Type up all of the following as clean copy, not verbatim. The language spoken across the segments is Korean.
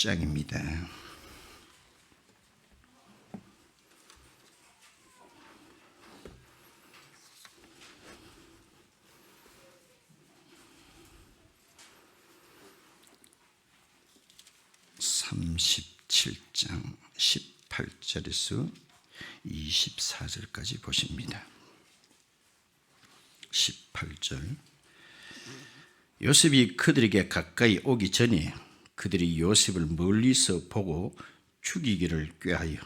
37장입니다. (37장) 18절에서 24절까지 보십니다. 18절. 요셉이 그들에게 가까이 오기 전에 그들이 요셉을 멀리서 보고 죽이기를 꾀하여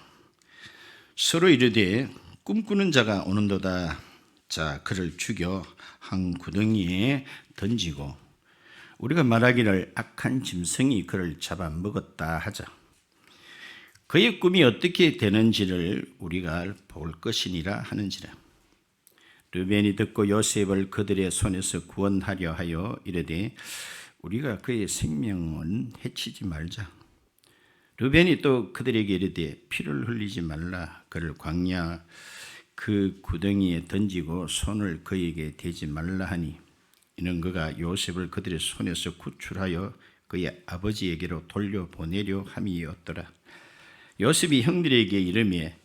서로 이르되 꿈꾸는 자가 오는도다. 자, 그를 죽여 한 구덩이에 던지고 우리가 말하기를 악한 짐승이 그를 잡아먹었다 하자. 그의 꿈이 어떻게 되는지를 우리가 볼 것이니라 하는지라. 르벤이 듣고 요셉을 그들의 손에서 구원하려 하여 이르되 우리가 그의 생명은 해치지 말자. 르벤이 또 그들에게 이르되 피를 흘리지 말라. 그를 광야 그 구덩이에 던지고 손을 그에게 대지 말라 하니 이는 그가 요셉을 그들의 손에서 구출하여 그의 아버지에게로 돌려보내려 함이었더라. 요셉이 형들에게 이르매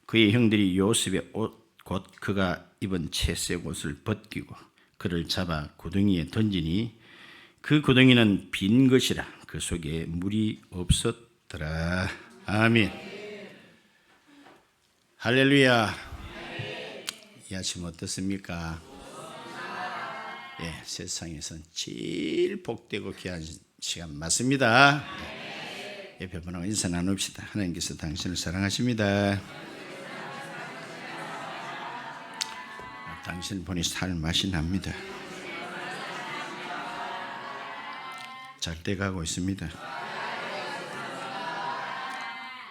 그의 형들이 요셉의 옷 곧 그가 입은 채색 옷을 벗기고 그를 잡아 구덩이에 던지니 그 구덩이는 빈 것이라 그 속에 물이 없었더라. 아멘. 할렐루야. 이 아침 어떻습니까? 예, 세상에선 제일 복되고 귀한 시간 맞습니다. 옆에 분하고 인사 나눕시다. 하나님께서 당신을 사랑하십니다. 당신 보니 살 맛이 납니다. 잘 돼가고 있습니다.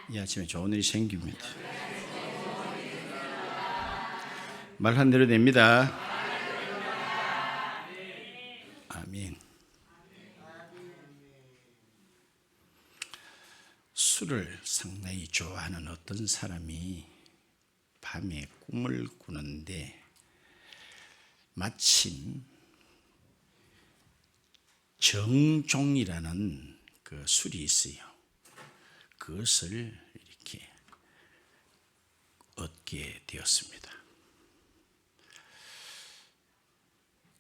이 아침에 좋은 일이 생깁니다. 말한 대로 됩니다. 아멘. 술을 상당히 좋아하는 어떤 사람이 밤에 꿈을 꾸는데 마침 정종이라는 그 술이 있어요. 그것을 이렇게 얻게 되었습니다.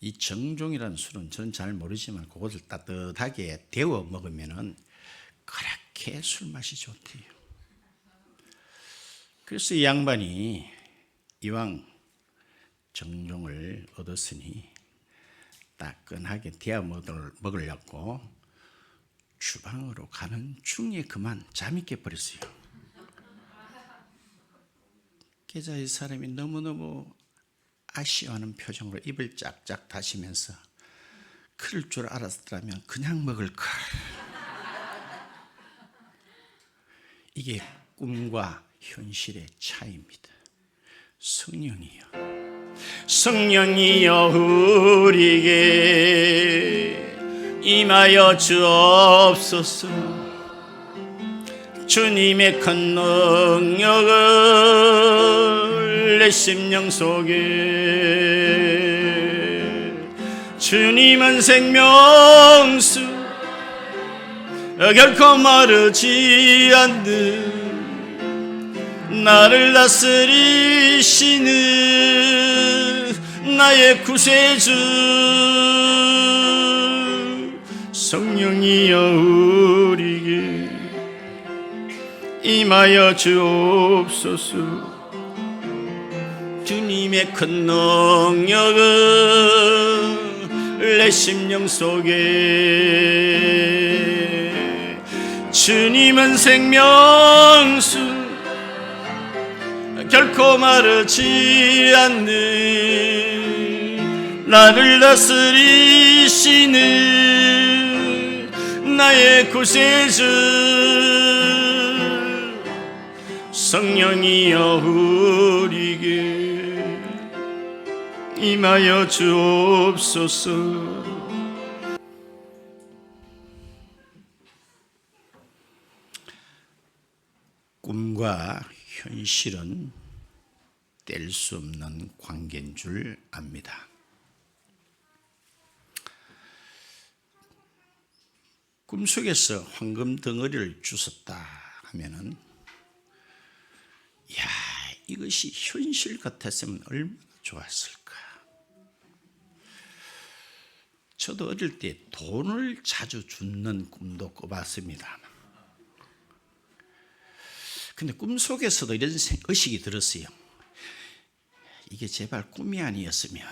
이 정종이라는 술은 저는 잘 모르지만 그것을 따뜻하게 데워 먹으면은 그렇게 술맛이 좋대요. 그래서 이 양반이 이왕 정종을 얻었으니 따끈하게 데워 먹으려고 주방으로 가는 중에 그만 잠이 깨버렸어요. 그래서 이 사람이 너무너무 아쉬워하는 표정으로 입을 짝짝 다시면서 그럴 줄 알았더라면 그냥 먹을 걸. 이게 꿈과 현실의 차이입니다. 성령이여 우리에게 임하여 주옵소서. 주님의 큰 능력을 내 심령 속에 주님은 생명수 결코 마르지 않는 나를 다스리시는 나의 구세주. 성령이여 우리에게 임하여 주옵소서. 주님의 큰 능력은 내 심령 속에 주님은 생명수 결코 마르지 않는 나를 다스리시는 나의 구세주. 성령이여 우리에게 임하여 주옵소서. 꿈과 현실은 뗄 수 없는 관계인 줄 압니다. 꿈속에서 황금 덩어리를 주웠다 하면은, 야, 이것이 현실 같았으면 얼마나 좋았을까. 저도 어릴 때 돈을 자주 줍는 꿈도 꿔봤습니다. 근데 꿈속에서도 이런 의식이 들었어요. 이게 제발 꿈이 아니었으면.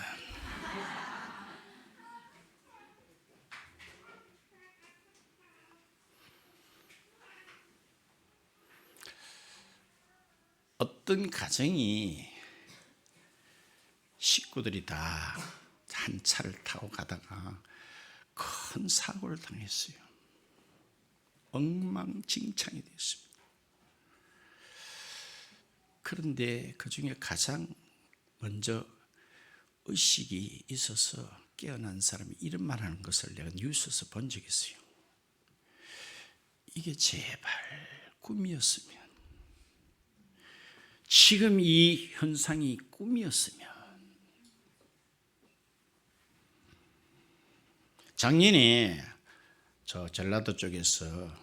어떤 가정이 식구들이 다 한 차를 타고 가다가 큰 사고를 당했어요. 엉망진창이 됐습니다. 그런데 그 중에 가장 먼저 의식이 있어서 깨어난 사람이 이런 말 하는 것을 내가 뉴스에서 본 적이 있어요. 이게 제발 꿈이었으면, 지금 이 현상이 꿈이었으면. 작년에 저 전라도 쪽에서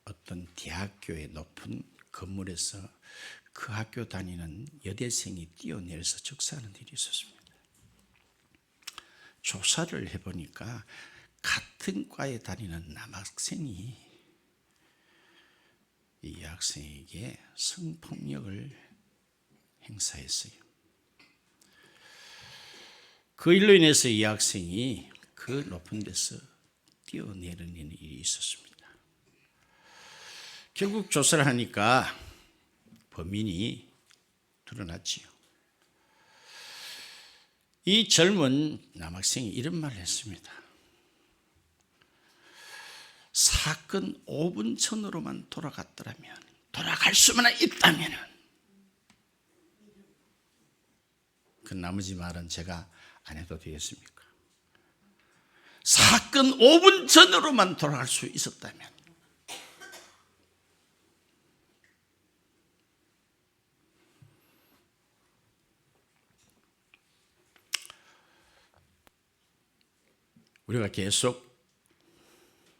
어떤 대학교의 높은 건물에서 그 학교 다니는 여대생이 뛰어내려서 즉사하는 일이 있었습니다. 조사를 해보니까 같은 과에 다니는 남학생이 이 학생에게 성폭력을 행사했어요. 그 일로 인해서 이 학생이 그 높은 데서 뛰어내리는 일이 있었습니다. 결국 조사를 하니까 범인이 드러났지요. 이 젊은 남학생이 이런 말을 했습니다. 사건 5분 전으로만 돌아갔더라면, 돌아갈 수만 있다면, 그 나머지 말은 제가 안 해도 되겠습니까? 사건 5분 전으로만 돌아갈 수 있었다면. 우리가 계속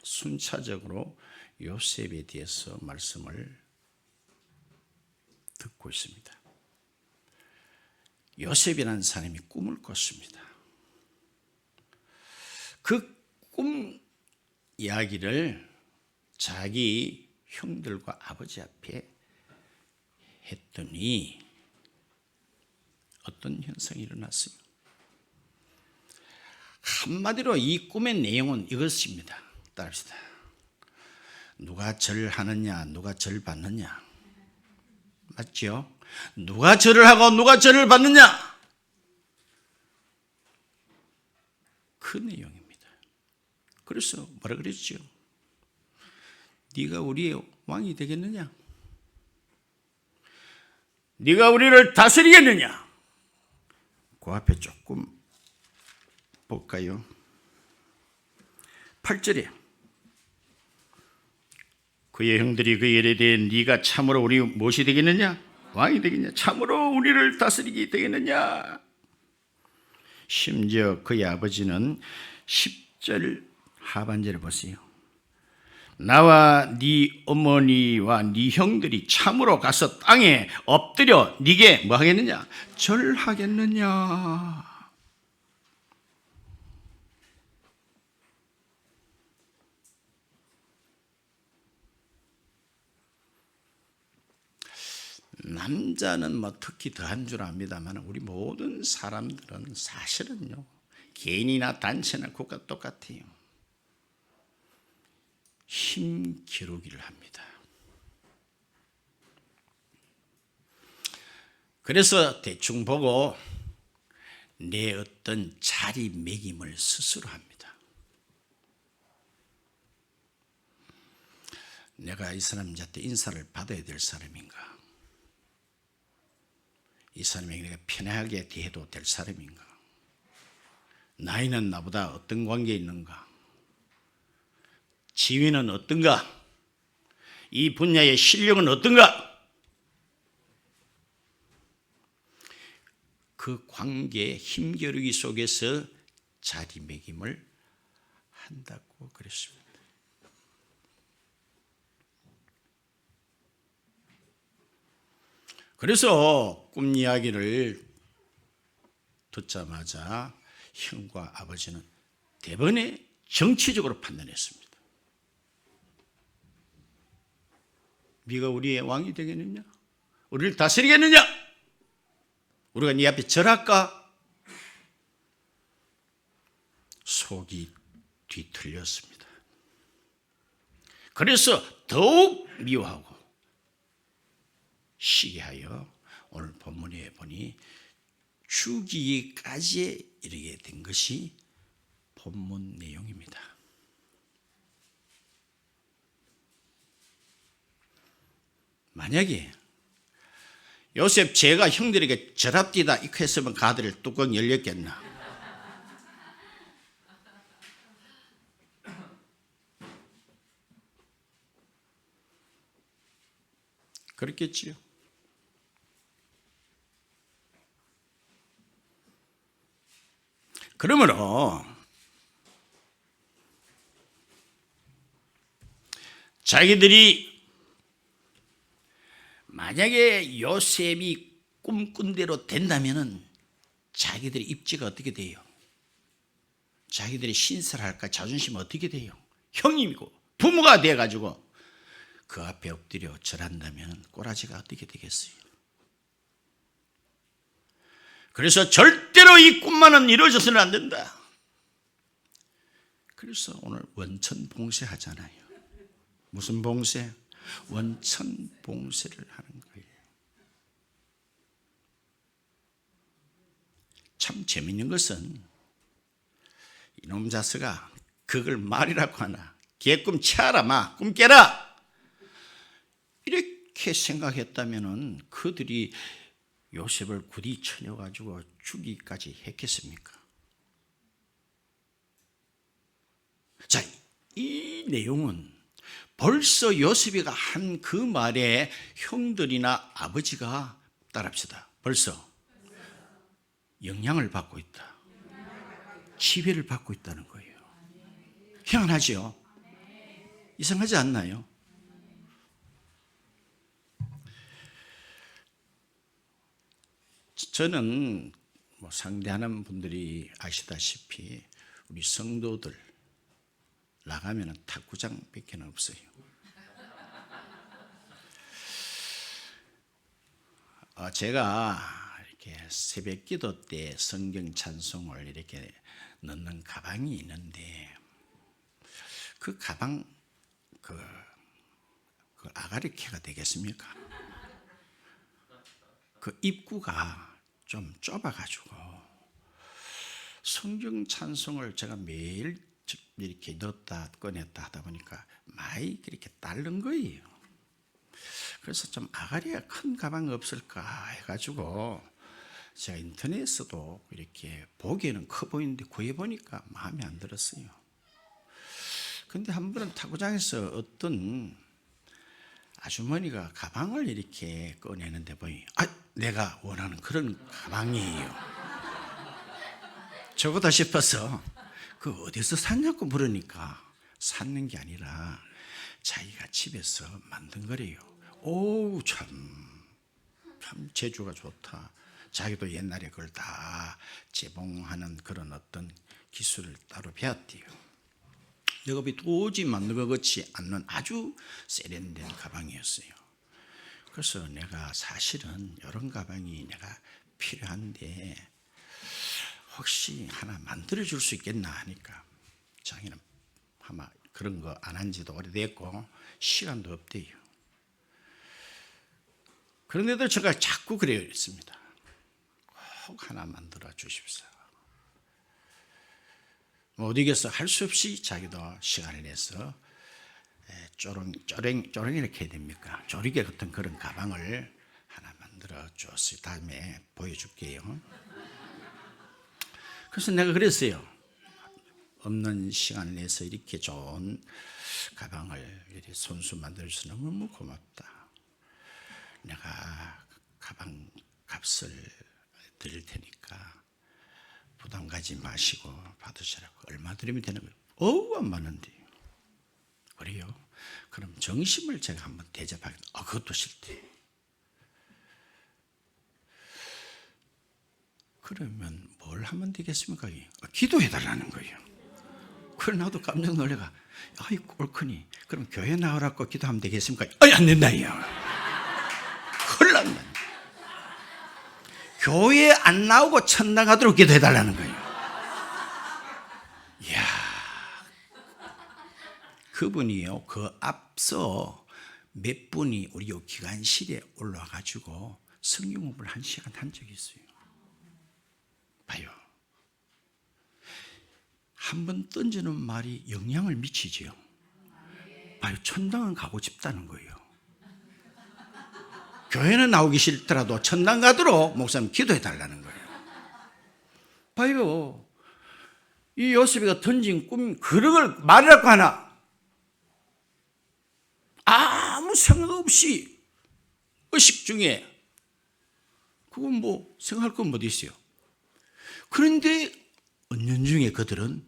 순차적으로 요셉에 대해서 말씀을 듣고 있습니다. 요셉이라는 사람이 꿈을 꿨습니다. 그 꿈 이야기를 자기 형들과 아버지 앞에 했더니 어떤 현상이 일어났어요. 한마디로 이 꿈의 내용은 이것입니다. 따릅시다. 누가 절을 하느냐, 누가 절 받느냐. 맞죠? 누가 절을 하고 누가 절을 받느냐. 그 내용입니다. 그래서 뭐라 그랬죠? 네가 우리의 왕이 되겠느냐? 네가 우리를 다스리겠느냐? 그 앞에 조금 볼까요? 8절에 그의 형들이 그의 일에 대해 네가 참으로 우리 무엇이 되겠느냐? 왕이 되겠냐? 참으로 우리를 다스리게 되겠느냐? 심지어 그의 아버지는 10절 하반절에 보세요. 나와 네 어머니와 네 형들이 참으로 가서 땅에 엎드려 네게 뭐 하겠느냐? 절하겠느냐? 남자는 뭐 특히 더한 줄 압니다만 우리 모든 사람들은 사실은요, 개인이나 단체나 국가 똑같아요. 힘 기르기를 합니다. 그래서 대충 보고 내 어떤 자리매김을 스스로 합니다. 내가 이 사람한테 인사를 받아야 될 사람인가? 이 사람에게 내가 편하게 대해도 될 사람인가? 나이는 나보다 어떤 관계에 있는가? 지위는 어떤가? 이 분야의 실력은 어떤가? 그 관계의 힘겨루기 속에서 자리매김을 한다고 그랬습니다. 그래서 꿈 이야기를 듣자마자 형과 아버지는 대번에 정치적으로 판단했습니다. 네가 우리의 왕이 되겠느냐? 우리를 다스리겠느냐? 우리가 네 앞에 절할까? 속이 뒤틀렸습니다. 그래서 더욱 미워하고 시기하여 오늘 본문에 보니 죽이기까지 이르게 된 것이 본문 내용입니다. 만약에 요셉 제가 형들에게 절합디다 이렇게 했으면 그 아들의 뚜껑 열렸겠나? 그렇겠지요. 그러므로 자기들이 만약에 요셉이 꿈꾼 대로 된다면은 자기들의 입지가 어떻게 돼요? 자기들이 신설할까 자존심 어떻게 돼요? 형님이고 부모가 돼가지고 그 앞에 엎드려 절한다면 꼬라지가 어떻게 되겠어요? 그래서 절대로 이 꿈만은 이루어져서는 안 된다. 그래서 오늘 원천 봉쇄 하잖아요. 무슨 봉쇄? 원천 봉쇄를 하는 거예요. 참 재밌는 것은 이놈 자스가 그걸 말이라고 하나. 개꿈 치아라 마, 꿈 깨라. 이렇게 생각했다면 그들이 요셉을 굳이 쳐내가지고 죽이기까지 했겠습니까? 자, 이 내용은 벌써 요셉이가 한 그 말에 형들이나 아버지가 따라합시다. 벌써 영향을 받고 있다. 지배를 받고 있다는 거예요. 희한하죠? 이상하지 않나요? 저는 상대하는 분들이 아시다시피 우리 성도들 나가면 탁구장 밖에는 없어요. 제가 이렇게 새벽 기도 때 성경 찬송을 이렇게 넣는 가방이 있는데 그 가방 그 아가리캐가 되겠습니까? 그 입구가 좀 좁아가지고 성경 찬송을 제가 매일 이렇게 넣었다 꺼냈다 하다 보니까 많이 이렇게 따른 거예요. 그래서 좀 아가리가 큰 가방 없을까 해가지고 제가 인터넷에서도 이렇게 보기에는 커 보이는데 구해보니까 마음에 안 들었어요. 근데 한 번은 탁구장에서 어떤 아주머니가 가방을 이렇게 꺼내는데 보니 내가 원하는 그런 가방이에요. 저거다 싶어서 그 어디서 샀냐고 물으니까 샀는 게 아니라 자기가 집에서 만든 거래요. 오, 참 재주가 좋다. 자기도 옛날에 그걸 다 재봉하는 그런 어떤 기술을 따로 배웠대요. 여급이 도저히 만든 것 같지 않는 아주 세련된 가방이었어요. 그래서 내가 사실은 이런 가방이 내가 필요한데 혹시 하나 만들어줄 수 있겠나 하니까 자기는 아마 그런 거 안 한 지도 오래됐고 시간도 없대요. 그런데도 제가 자꾸 그랬습니다. 꼭 하나 만들어 주십시오. 어디겠어 할 수 없이 자기도 시간을 내서 쪼랭 이렇게 해야 됩니까? 조리개 같은 그런 가방을 하나 만들어 줬어요. 다음에 보여줄게요. 그래서 내가 그랬어요. 없는 시간을 내서 이렇게 좋은 가방을 이렇게 손수 만들어줘서 너무 고맙다. 내가 가방 값을 드릴 테니까 부담 가지 마시고 받으시라고. 얼마 드리면 되는 거예요? 어우, 안 많은데. 그래요? 그럼 정심을 제가 한번 대접하겠다. 그것도 싫대. 그러면 뭘 하면 되겠습니까? 기도해달라는 거예요. 그래 나도 깜짝 놀래가 아이 옳거니 그럼 교회 나오라고 기도하면 되겠습니까? 안 된다요. 큰일 난다. 교회 안 나오고 천당 가도록 기도해달라는 거예요. 이야, 그분이요 그 앞서 몇 분이 우리 요 기관실에 올라와가지고 성경 공부를 1시간 한 적이 있어요. 봐요. 한번 던지는 말이 영향을 미치지요. 봐요. 천당은 가고 싶다는 거예요. 교회는 나오기 싫더라도 천당 가도록 목사님 기도해 달라는 거예요. 봐요. 이 요셉이가 던진 꿈 그걸 말이라고 하나 아무 생각 없이 의식 중에 그건 뭐 생각할 건 뭐 있어요. 그런데 은연중에 그들은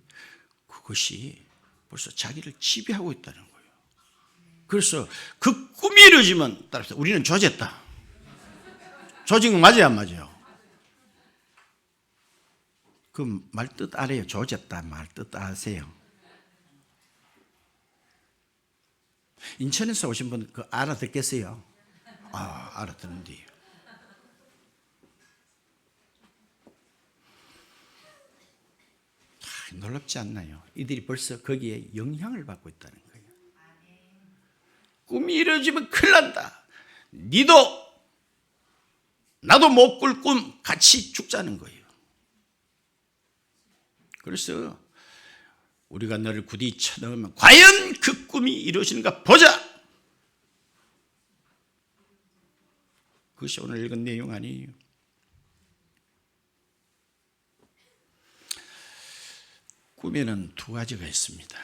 그것이 벌써 자기를 지배하고 있다는 거예요. 그래서 그 꿈이 이루어지면 따라서 우리는 조졌다. 조진 거 맞아요, 안 맞아요? 그 말 뜻 알아요? 조졌다 말 뜻 아세요? 인천에서 오신 분 그 알아듣겠어요? 알아듣는데. 놀랍지 않나요? 이들이 벌써 거기에 영향을 받고 있다는 거예요. 꿈이 이루어지면 큰일 난다. 니도 나도 못 꿀 꿈 같이 죽자는 거예요. 그래서 우리가 너를 굳이 쳐넣으면 과연 그 꿈이 이루어지는가 보자. 그것이 오늘 읽은 내용 아니에요. 꿈에는 두 가지가 있습니다.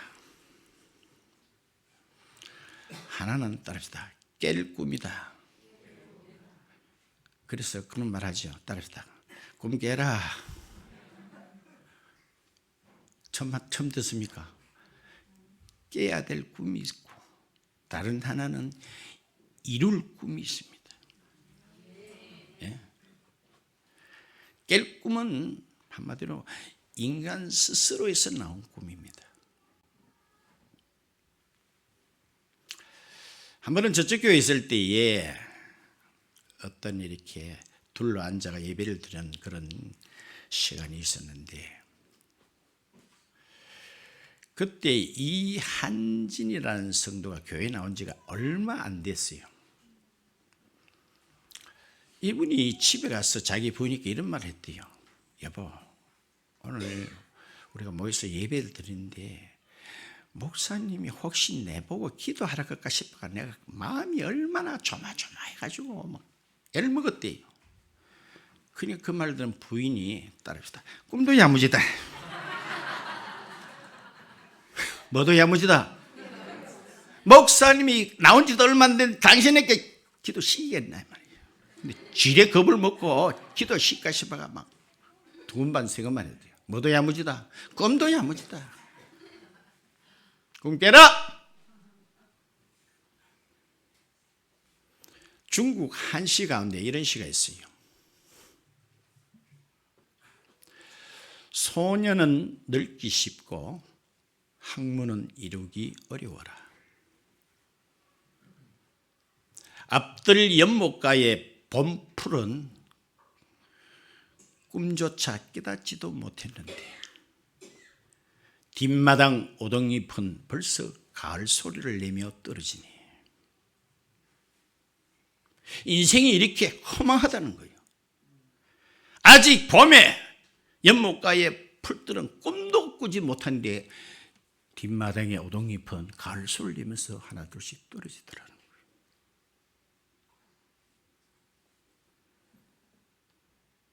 하나는 따릅시다. 깰 꿈이다. 그래서 그런 말 하죠. 따릅시다. 꿈 깨라. 처음 듣습니까? 깨야 될 꿈이 있고 다른 하나는 이룰 꿈이 있습니다. 예? 깰 꿈은 한마디로 인간 스스로에서 나온 꿈입니다. 한 번은 저쪽 교회에 있을 때에 어떤 이렇게 둘러 앉아가 예배를 드리는 그런 시간이 있었는데 그때 이한진이라는 성도가 교회에 나온 지가 얼마 안 됐어요. 이분이 집에 가서 자기 부인에게 이런 말을 했대요. 여보, 오늘 우리가 모여서 예배를 드리는데 목사님이 혹시 내보고 기도하라 할까 싶어가 내가 마음이 얼마나 조마조마해가지고 막 애를 먹었대요. 그러니까 그 말 들은 부인이 따릅시다. 꿈도 야무지다. 뭐도 야무지다. 목사님이 나온 지도 얼마 안 된 당신에게 기도 시키겠나 말이에요. 근데 지레 겁을 먹고 기도 시킬까 싶어가 막 두근반 세건만 해도 돼요. 뭐도 야무지다. 꿈도 야무지다. 꿈 깨라. 중국 한시 가운데 이런 시가 있어요. 소년은 늙기 쉽고 학문은 이루기 어려워라. 앞들 연못가의 봄풀은 꿈조차 깨닫지도 못했는데 뒷마당 오동잎은 벌써 가을 소리를 내며 떨어지니 인생이 이렇게 허망하다는 거예요. 아직 봄에 연못가의 풀들은 꿈도 꾸지 못하는데 뒷마당의 오동잎은 가을 소리를 내면서 하나 둘씩 떨어지더라는 거예요.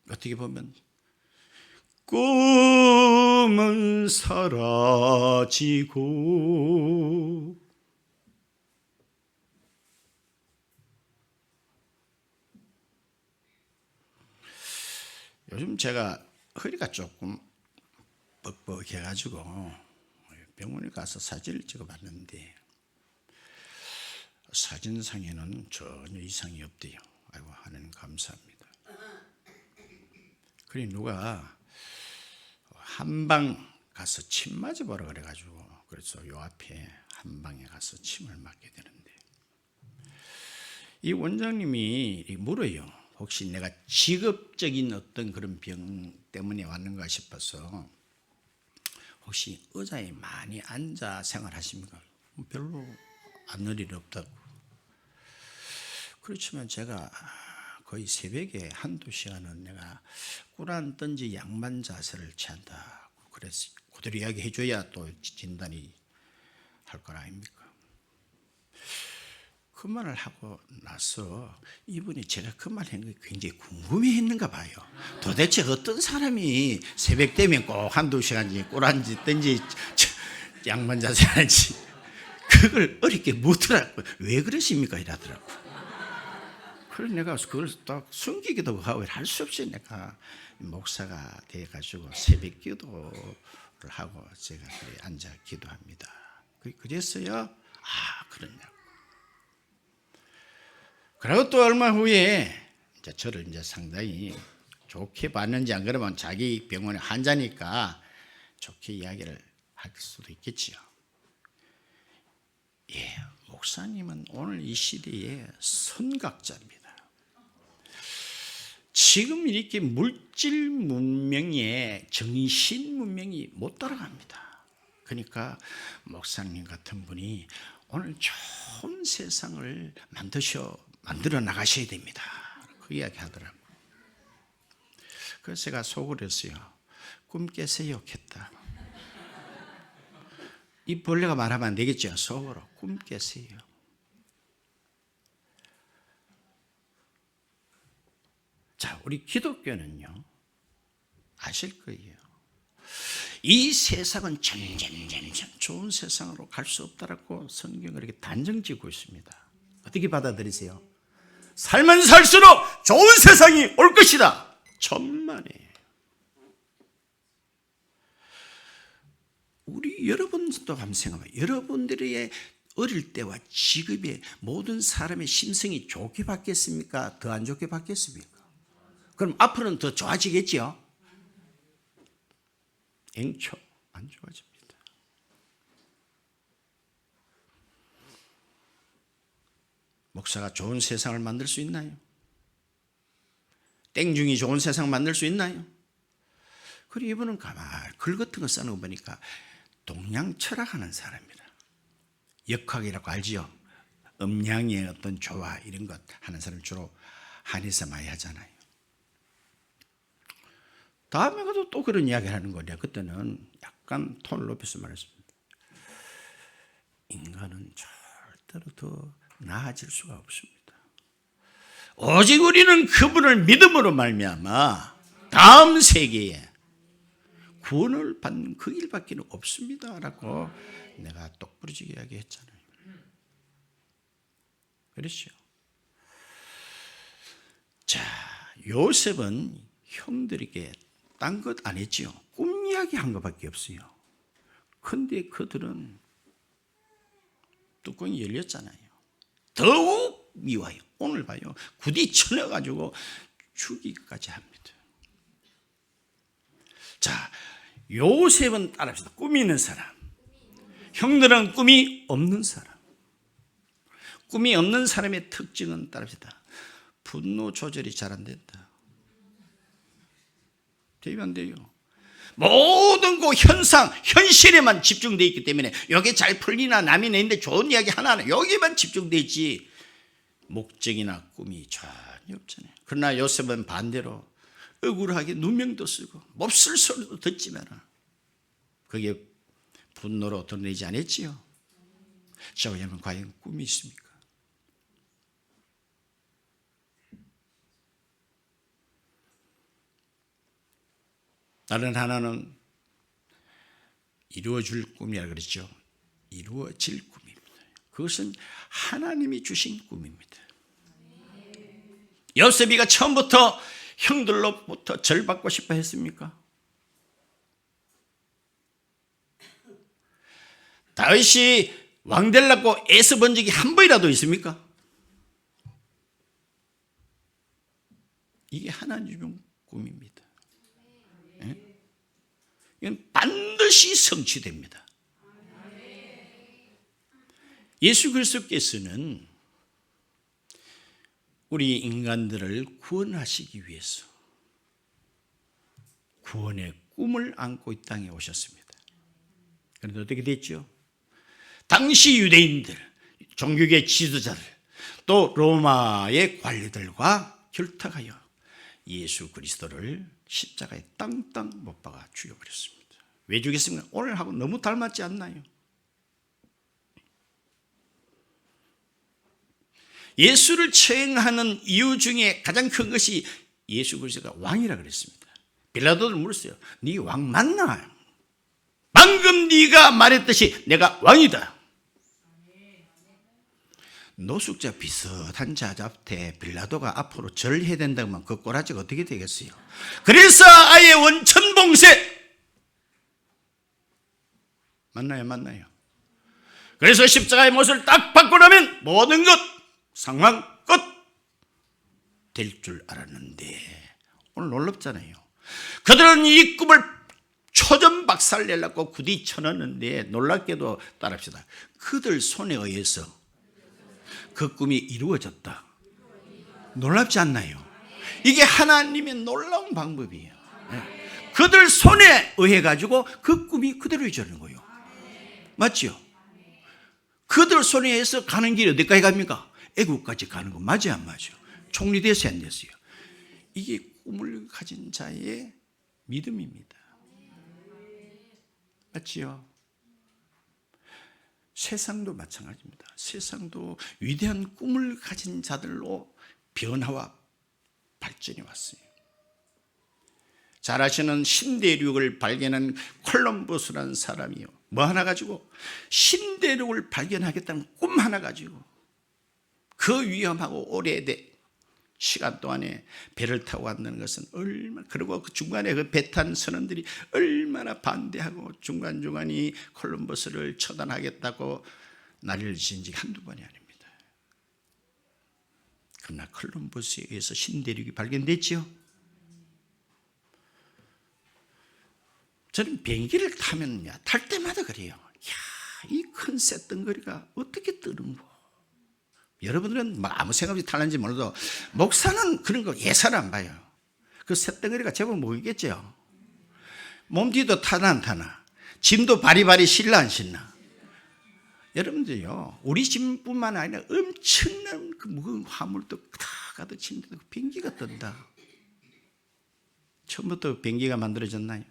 어떻게 보면 꿈은 사라지고 요즘 제가 허리가 조금 뻑뻑해가지고 병원에 가서 사진을 찍어봤는데 사진상에는 전혀 이상이 없대요. 아이고 하나님 감사합니다. 그래 누가 한방 가서 침 맞아보라 그래가지고 그래서 요 앞에 한방에 가서 침을 맞게 되는데 이 원장님이 물어요. 혹시 내가 직업적인 어떤 그런 병 때문에 왔는가 싶어서 혹시 의자에 많이 앉아 생활하십니까? 별로 앉을 일 없다고. 그렇지만 제가 거의 새벽에 한두 시간은 내가 꿀 앉든지 양만 자세를 취한다. 그래서 그대로 이야기해 줘야 또 진단이 할 건 아닙니까? 그 말을 하고 나서 이분이 제가 그 말 한 게 굉장히 궁금해 했는가 봐요. 도대체 어떤 사람이 새벽 되면 꼭 한두 시간씩 꿀 앉든지 양만 자세 하는지 그걸 어렵게 묻더라고요. 왜 그러십니까? 이러더라고요. 그래서 내가 그걸 딱 숨기기도 하고 할 수 없이 내가 목사가 돼가지고 새벽 기도를 하고 제가 그래 앉아 기도합니다. 그랬어요? 아, 그러냐고. 그리고 또 얼마 후에 이제 저를 이제 상당히 좋게 봤는지 안 그러면 자기 병원의 환자니까 좋게 이야기를 할 수도 있겠지요. 예, 목사님은 오늘 이 시대의 선각자입니다. 지금 이렇게 물질 문명에 정신 문명이 못 따라갑니다. 그러니까 목사님 같은 분이 오늘 좋은 세상을 만들어 나가셔야 됩니다. 그 이야기 하더라고요. 그래서 제가 속으로 했어요. 꿈 깨세요 했다. 이 벌레가 말하면 안 되겠죠. 속으로 꿈 깨세요. 자, 우리 기독교는요 아실 거예요. 이 세상은 점점 좋은 세상으로 갈 수 없다라고 성경을 이렇게 단정짓고 있습니다. 어떻게 받아들이세요? 살면 살수록 좋은 세상이 올 것이다. 천만에. 우리 여러분도 한번 생각해봐요. 여러분들의 어릴 때와 지금의 모든 사람의 심성이 좋게 바뀌었습니까? 더 안 좋게 바뀌었습니까? 그럼 앞으로는 더 좋아지겠죠? 앵초 안 좋아집니다. 목사가 좋은 세상을 만들 수 있나요? 땡중이 좋은 세상 만들 수 있나요? 그리고 이분은 가만 글 같은 거 써놓은 거 보니까 동양 철학하는 사람이라. 역학이라고 알지요? 음양의 어떤 조화 이런 것 하는 사람 주로 한의사 많이 하잖아요. 다음에 가도 또 그런 이야기를 하는 거냐. 그때는 약간 톤을 높여서 말했습니다. 인간은 절대로 더 나아질 수가 없습니다. 오직 우리는 그분을 믿음으로 말미암아 다음 세계에 구원을 받는 그 일밖에 없습니다 라고 내가 똑부러지게 이야기했잖아요. 그렇죠? 자, 요셉은 형들에게 딴 것 안 했지요. 꿈 이야기 한 것밖에 없어요. 근데 그들은 뚜껑이 열렸잖아요. 더욱 미워요. 오늘 봐요. 부딪혀가지고 죽이기까지 합니다. 자, 요셉은 따라합시다. 꿈이 있는 사람. 형들은 꿈이 없는 사람. 꿈이 없는 사람의 특징은 따라합시다. 분노 조절이 잘 안 된다. 되면 안 돼요. 모든 그 현실에만 집중되어 있기 때문에 여기 잘 풀리나 남이 내는데 좋은 이야기 하나는 여기만 집중되어 있지 목적이나 꿈이 전혀 없잖아요. 그러나 요셉은 반대로 억울하게 누명도 쓰고 몹쓸 소리도 듣지만 그게 분노로 드러내지 않았지요. 자, 여러분 과연 꿈이 있습니까? 다른 하나는 이루어질 꿈이라 그랬죠. 이루어질 꿈입니다. 그것은 하나님이 주신 꿈입니다. 요셉이가 처음부터 형들로부터 절 받고 싶어 했습니까? 다윗이 왕 되려고 애써 본 적이 한 번이라도 있습니까? 이게 하나님의 꿈입니다. 이건 반드시 성취됩니다. 예수 그리스도께서는 우리 인간들을 구원하시기 위해서 구원의 꿈을 안고 이 땅에 오셨습니다. 그런데 어떻게 됐죠? 당시 유대인들, 종교계 지도자들, 또 로마의 관리들과 결탁하여 예수 그리스도를 십자가에 땅땅 못 박아 죽여버렸습니다. 왜 죽였습니까? 오늘하고 너무 닮았지 않나요? 예수를 처형하는 이유 중에 가장 큰 것이 예수 그리스도가 왕이라 그랬습니다. 빌라도를 물었어요. 네 왕 맞나? 방금 네가 말했듯이 내가 왕이다. 노숙자 비슷한 자잡태 빌라도가 앞으로 절을 해야 된다면 그 꼬라지가 어떻게 되겠어요? 그래서 아예 원천봉쇄. 맞나요? 맞나요? 그래서 십자가의 못을 딱 받고 나면 모든 것 상황 끝 될 줄 알았는데 오늘 놀랍잖아요. 그들은 이 꿈을 초전박살내려고 굳이 쳐넣었는데 놀랍게도 따라합시다. 그들 손에 의해서 그 꿈이 이루어졌다. 놀랍지 않나요? 이게 하나님의 놀라운 방법이에요. 그들 손에 의해 가지고 그 꿈이 그대로 이루어지는 거예요. 맞죠? 그들 손에 의해서 가는 길이 어디까지 갑니까? 애국까지 가는 거 맞아요, 안 맞아요? 총리됐어요, 안 됐어요? 이게 꿈을 가진 자의 믿음입니다. 맞지요? 세상도 마찬가지입니다. 세상도 위대한 꿈을 가진 자들로 변화와 발전이 왔어요. 잘 아시는 신대륙을 발견한 콜럼버스라는 사람이요. 뭐 하나 가지고 신대륙을 발견하겠다는 꿈 하나 가지고 그 위험하고 오래된 시간 동안에 배를 타고 왔다는 것은 얼마나, 그리고 그 중간에 그 배 탄 선원들이 얼마나 반대하고 중간중간이 콜럼버스를 처단하겠다고 난리를 지은 적이 한두 번이 아닙니다. 그러나 콜럼버스에 의해서 신대륙이 발견됐지요. 저는 비행기를 타면 탈 때마다 그래요. 이 큰 쇳덩어리가 어떻게 뜨는 거? 여러분들은 막 아무 생각 없이 탈는지 몰라도 목사는 그런 거 예사를 안 봐요. 그 쇳덩어리가 제법 모이겠죠. 몸뒤도 타나 안 타나, 짐도 바리바리 실나 안 실나. 여러분들요, 우리 짐뿐만 아니라 엄청난 그 무거운 화물도 다 가득 치는데도 비행기가 뜬다. 처음부터 비행기가 만들어졌나요?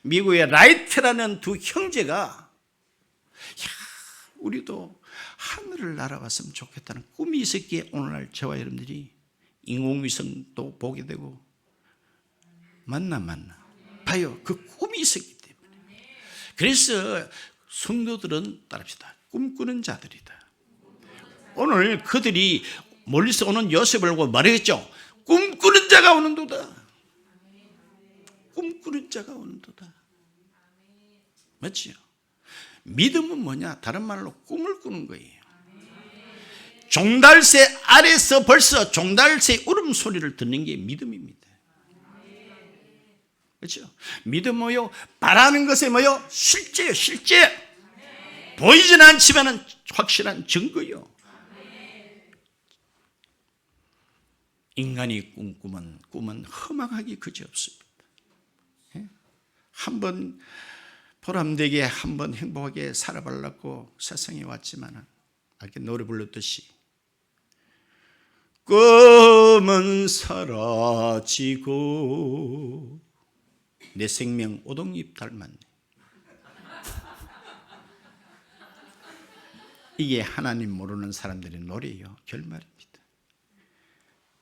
미국의 라이트라는 두 형제가 우리도 하늘을 날아갔으면 좋겠다는 꿈이 있었기에 오늘날 저와 여러분들이 인공위성도 보게 되고 맞나 봐요. 그 꿈이 있었기 때문에. 그래서 성도들은 따릅시다. 꿈꾸는 자들이다. 오늘 그들이 멀리서 오는 요셉을 보고 말했죠. 꿈꾸는 자가 오는도다. 꿈꾸는 자가 오는도다. 맞지요? 믿음은 뭐냐? 다른 말로 꿈을 꾸는 거예요. 종달새 아래서 벌써 종달새 울음소리를 듣는 게 믿음입니다. 그렇죠? 믿음 뭐요? 바라는 것에 뭐요? 실제요, 실제. 보이지는 않지만 확실한 증거요. 인간이 꿈꾸면 꿈은 허망하기 그지없습니다. 한번 보람되게 한번 행복하게 살아보려고 세상에 왔지만 이렇게 노래 불렀듯이 꿈은 사라지고 내 생명 오동잎 닮았네. 이게 하나님 모르는 사람들의 노래예요. 결말입니다.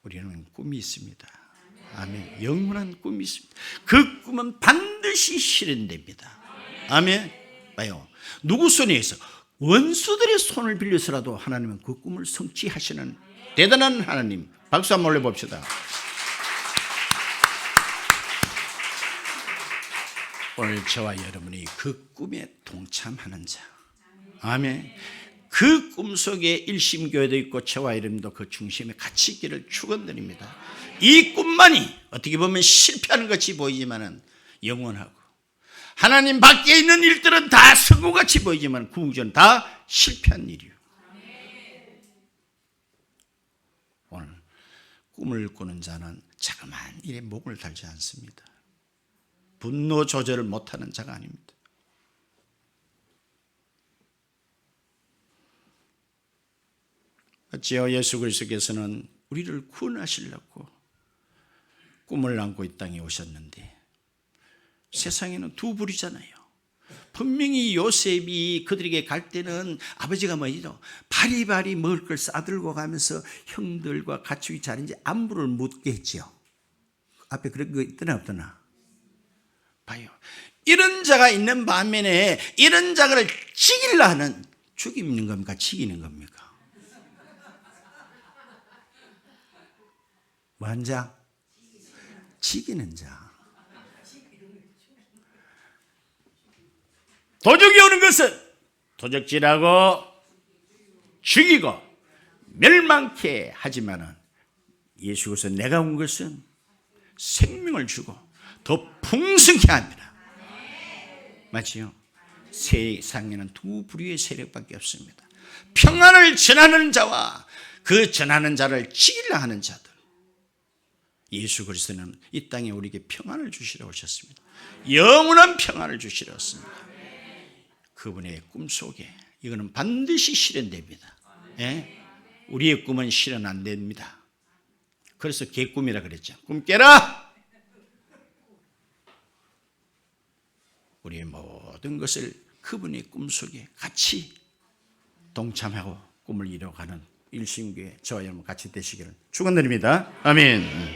우리는 꿈이 있습니다. 아멘. 영원한 꿈이 있습니다. 그 꿈은 반드시 실현됩니다. 아멘. 봐요. 누구 손에 의해서? 원수들의 손을 빌려서라도 하나님은 그 꿈을 성취하시는 대단한 하나님. 박수 한번 올려봅시다. 오늘 저와 여러분이 그 꿈에 동참하는 자. 아멘. 그 꿈속에 일심교회도 있고 저와 여러분도 그 중심에 같이 있기를 축원드립니다. 이 꿈만이 어떻게 보면 실패하는 것이 보이지만은 영원하고 하나님 밖에 있는 일들은 다 성공같이 보이지만 구원은 다 실패한 일이에요. 오늘 꿈을 꾸는 자는 자그마한 일에 목을 달지 않습니다. 분노 조절을 못하는 자가 아닙니다. 어찌요 예수 그리스도께서는 우리를 구원하시려고 꿈을 안고 이 땅에 오셨는데 세상에는 두 부류잖아요. 분명히 요셉이 그들에게 갈 때는 아버지가 뭐죠? 바리바리 먹을 걸 싸들고 가면서 형들과 가축이 자는지 안부를 묻게 했죠. 앞에 그런 거 있더나 없더나? 봐요. 이런 자가 있는 반면에 이런 자를 죽이려 하는, 죽이는 겁니까? 죽이는 겁니까? 뭐한 자? 죽이는 자. 도적이 오는 것은 도적질하고 죽이고 멸망케 하지만은 예수께서 내가 온 것은 생명을 주고 더 풍성케 합니다. 맞지요? 세상에는 두 부류의 세력밖에 없습니다. 평안을 전하는 자와 그 전하는 자를 죽이려 하는 자들. 예수 그리스도는 이 땅에 우리에게 평안을 주시러 오셨습니다. 영원한 평안을 주시러 왔습니다. 그분의 꿈속에 이거는 반드시 실현됩니다. 예? 우리의 꿈은 실현 안 됩니다. 그래서 개꿈이라 그랬죠. 꿈 깨라! 우리의 모든 것을 그분의 꿈속에 같이 동참하고 꿈을 이뤄가는 일심교회 저와 여러분 같이 되시기를 축원드립니다. 아멘.